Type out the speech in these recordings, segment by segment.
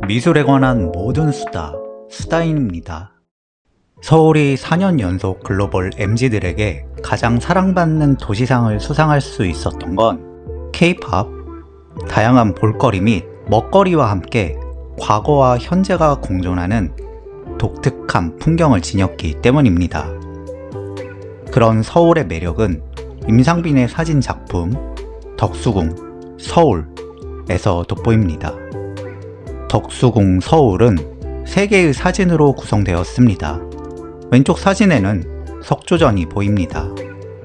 미술에 관한 모든 수다, 수다인입니다. 서울이 4년 연속 글로벌 MZ들에게 가장 사랑받는 도시상을 수상할 수 있었던 건 K-POP, 다양한 볼거리 및 먹거리와 함께 과거와 현재가 공존하는 독특한 풍경을 지녔기 때문입니다. 그런 서울의 매력은 임상빈의 사진 작품 덕수궁 서울에서 돋보입니다. 덕수궁 서울은 3개의 사진으로 구성되었습니다. 왼쪽 사진에는 석조전이 보입니다.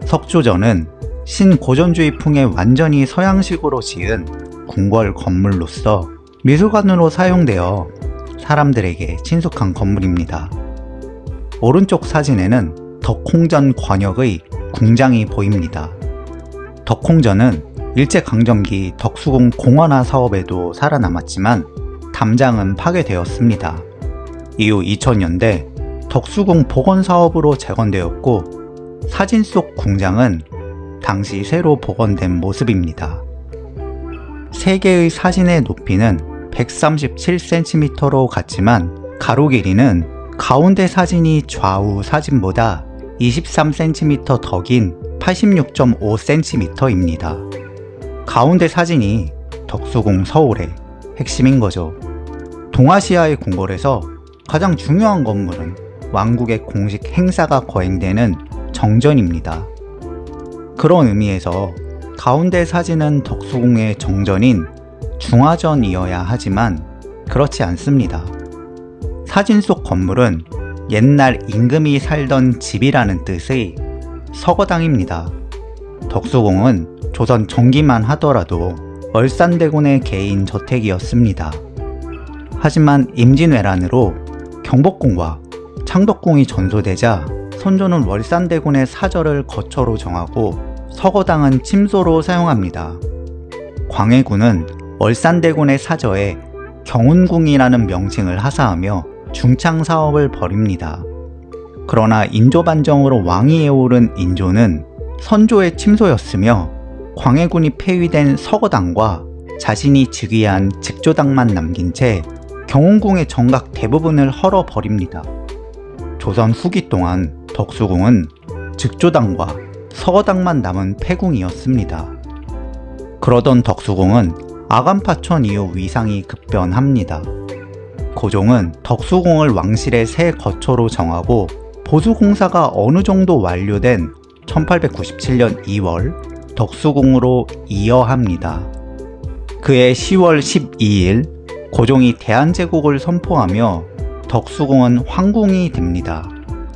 석조전은 신고전주의풍의 완전히 서양식으로 지은 궁궐 건물로서 미술관으로 사용되어 사람들에게 친숙한 건물입니다. 오른쪽 사진에는 덕홍전 권역의 궁장이 보입니다. 덕홍전은 일제강점기 덕수궁 공원화 사업에도 살아남았지만 담장은 파괴되었습니다. 이후 2000년대 덕수궁 복원사업으로 재건되었고 사진 속 궁장은 당시 새로 복원된 모습입니다. 3개의 사진의 높이는 137cm로 같지만 가로 길이는 가운데 사진이 좌우 사진보다 23cm 더 긴 86.5cm입니다. 가운데 사진이 덕수궁 서울의 핵심인 거죠. 동아시아의 궁궐에서 가장 중요한 건물은 왕국의 공식 행사가 거행되는 정전입니다. 그런 의미에서 가운데 사진은 덕수궁의 정전인 중화전이어야 하지만 그렇지 않습니다. 사진 속 건물은 옛날 임금이 살던 집이라는 뜻의 서거당입니다. 덕수궁은 조선 전기만 하더라도 월산대군의 개인 저택이었습니다. 하지만 임진왜란으로 경복궁과 창덕궁이 전소되자 선조는 월산대군의 사절을 거처로 정하고 서거당은 침소로 사용합니다. 광해군은 월산대군의 사저에 경운궁이라는 명칭을 하사하며 중창사업을 벌입니다. 그러나 인조반정으로 왕위에 오른 인조는 선조의 침소였으며 광해군이 폐위된 서거당과 자신이 즉위한 직조당만 남긴 채 경운궁의 정각 대부분을 헐어버립니다. 조선 후기 동안 덕수궁은 직조당과 서거당만 남은 폐궁이었습니다. 그러던 덕수궁은 아간파천 이후 위상이 급변합니다. 고종은 덕수궁을 왕실의 새 거처로 정하고 보수공사가 어느 정도 완료된 1897년 2월 덕수궁으로 이어합니다. 그해 10월 12일 고종이 대한제국을 선포하며 덕수궁은 황궁이 됩니다.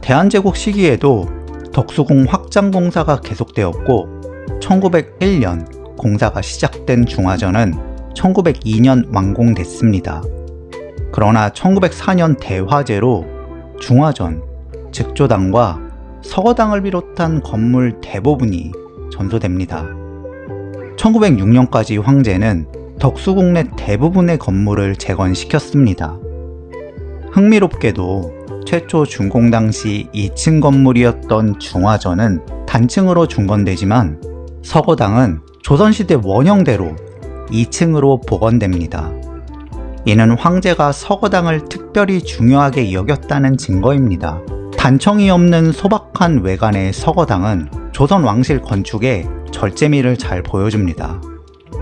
대한제국 시기에도 덕수궁 확장 공사가 계속되었고 1901년 공사가 시작된 중화전은 1902년 완공됐습니다. 그러나 1904년 대화재로 중화전, 직조당과 서거당을 비롯한 건물 대부분이 전소됩니다. 1906년까지 황제는 덕수궁 내 대부분의 건물을 재건시켰습니다. 흥미롭게도 최초 준공 당시 2층 건물이었던 중화전은 단층으로 중건되지만 서거당은 조선시대 원형대로 2층으로 복원됩니다. 이는 황제가 서거당을 특별히 중요하게 여겼다는 증거입니다. 단청이 없는 소박한 외관의 서거당은 조선 왕실 건축의 절제미를 잘 보여줍니다.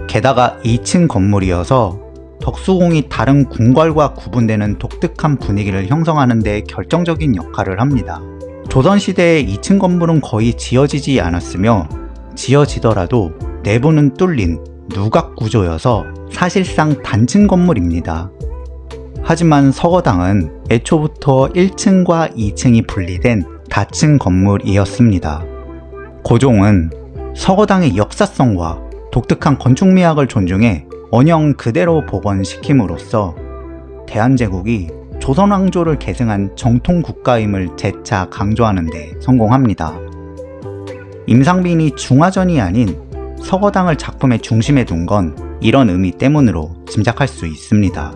게다가 2층 건물이어서 덕수궁이 다른 궁궐과 구분되는 독특한 분위기를 형성하는 데 결정적인 역할을 합니다. 조선시대의 2층 건물은 거의 지어지지 않았으며 지어지더라도 내부는 뚫린 누각 구조여서 사실상 단층 건물입니다. 하지만 서거당은 애초부터 1층과 2층이 분리된 다층 건물이었습니다. 고종은 서거당의 역사성과 독특한 건축미학을 존중해 원형 그대로 복원시킴으로써 대한제국이 조선왕조를 계승한 정통국가임을 재차 강조하는 데 성공합니다. 임상빈이 중화전이 아닌 서거당을 작품의 중심에 둔 건 이런 의미 때문으로 짐작할 수 있습니다.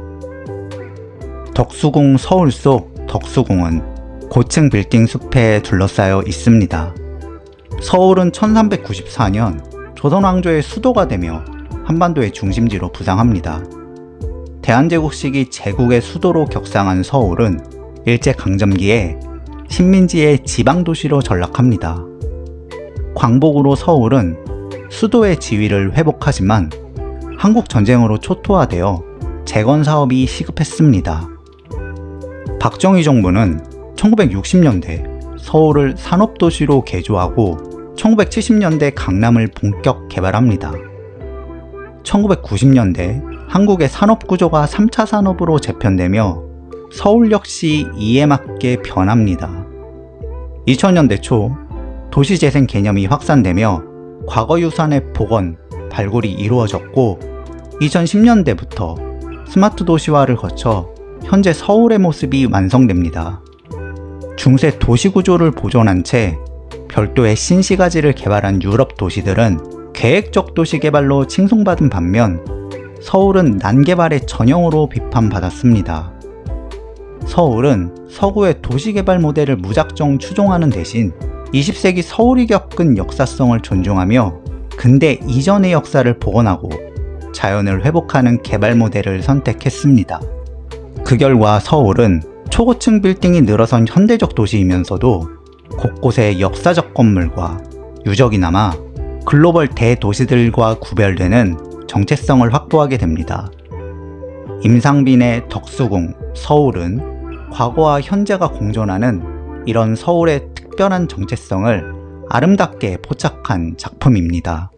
덕수궁 서울 속 덕수궁은 고층 빌딩 숲에 둘러싸여 있습니다. 서울은 1394년 조선왕조의 수도가 되며 한반도의 중심지로 부상합니다. 대한제국 시기 제국의 수도로 격상한 서울은 일제강점기에 식민지의 지방도시로 전락합니다. 광복으로 서울은 수도의 지위를 회복하지만 한국전쟁으로 초토화되어 재건사업이 시급했습니다. 박정희 정부는 1960년대 서울을 산업도시로 개조하고 1970년대 강남을 본격 개발합니다. 1990년대 한국의 산업구조가 3차 산업으로 재편되며 서울 역시 이에 맞게 변합니다. 2000년대 초 도시재생 개념이 확산되며 과거 유산의 복원, 발굴이 이루어졌고 2010년대부터 스마트 도시화를 거쳐 현재 서울의 모습이 완성됩니다. 중세 도시구조를 보존한 채 별도의 신시가지를 개발한 유럽 도시들은 계획적 도시개발로 칭송받은 반면 서울은 난개발의 전형으로 비판받았습니다. 서울은 서구의 도시개발 모델을 무작정 추종하는 대신 20세기 서울이 겪은 역사성을 존중하며 근대 이전의 역사를 복원하고 자연을 회복하는 개발 모델을 선택했습니다. 그 결과 서울은 초고층 빌딩이 늘어선 현대적 도시이면서도 곳곳에 역사적 건물과 유적이 남아 글로벌 대도시들과 구별되는 정체성을 확보하게 됩니다. 임상빈의 덕수궁, 서울은 과거와 현재가 공존하는 이런 서울의 특별한 정체성을 아름답게 포착한 작품입니다.